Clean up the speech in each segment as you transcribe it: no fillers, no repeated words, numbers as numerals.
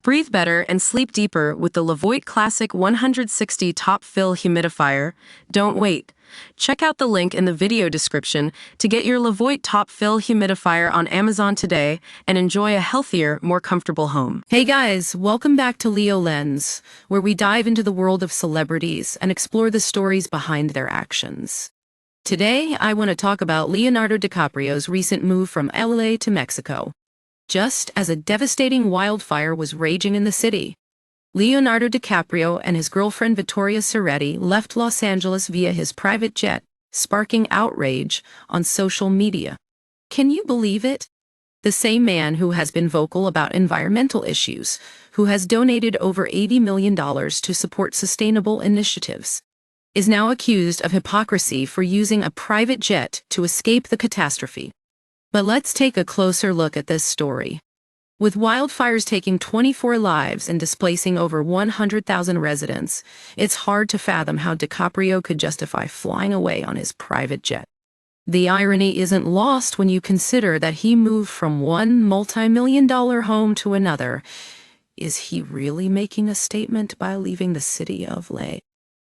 Breathe better and sleep deeper with the Levoit Classic 160 Top Fill Humidifier. Don't wait. Check out the link in the video description to get your Levoit Top Fill Humidifier on Amazon today and enjoy a healthier, more comfortable home. Hey guys, welcome back to Leo Lens, where we dive into the world of celebrities and explore the stories behind their actions. Today, I want to talk about Leonardo DiCaprio's recent move from LA to Mexico. Just as a devastating wildfire was raging in the city, Leonardo DiCaprio and his girlfriend Vittoria Ceretti left Los Angeles via his private jet, sparking outrage on social media. Can you believe it? The same man who has been vocal about environmental issues, who has donated over $80 million to support sustainable initiatives, is now accused of hypocrisy for using a private jet to escape the catastrophe. But let's take a closer look at this story. With wildfires taking 24 lives and displacing over 100,000 residents, it's hard to fathom how DiCaprio could justify flying away on his private jet. The irony isn't lost when you consider that he moved from one multi-million-dollar home to another. Is he really making a statement by leaving the city of LA?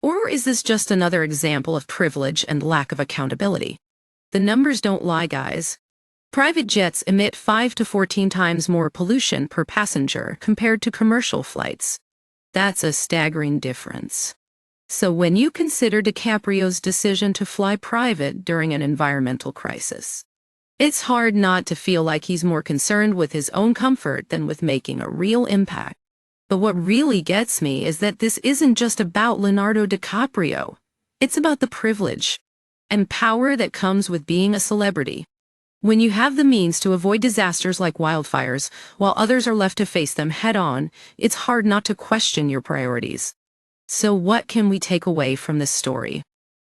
Or is this just another example of privilege and lack of accountability? The numbers don't lie, guys. Private jets emit 5 to 14 times more pollution per passenger compared to commercial flights. That's a staggering difference. So when you consider DiCaprio's decision to fly private during an environmental crisis, it's hard not to feel like he's more concerned with his own comfort than with making a real impact. But what really gets me is that this isn't just about Leonardo DiCaprio. It's about the privilege and power that comes with being a celebrity. When you have the means to avoid disasters like wildfires, while others are left to face them head-on, it's hard not to question your priorities. So what can we take away from this story?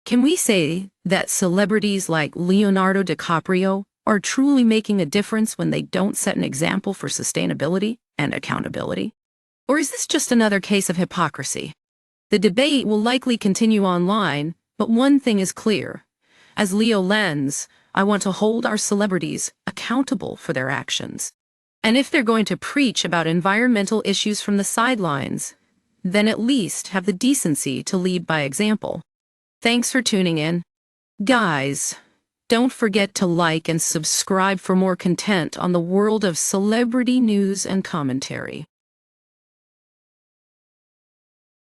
Can we say that celebrities like Leonardo DiCaprio are truly making a difference when they don't set an example for sustainability and accountability? Or is this just another case of hypocrisy? The debate will likely continue online, but one thing is clear. As Leo Lens, I want to hold our celebrities accountable for their actions. And if they're going to preach about environmental issues from the sidelines, then at least have the decency to lead by example. Thanks for tuning in. Guys, don't forget to like and subscribe for more content on the world of celebrity news and commentary.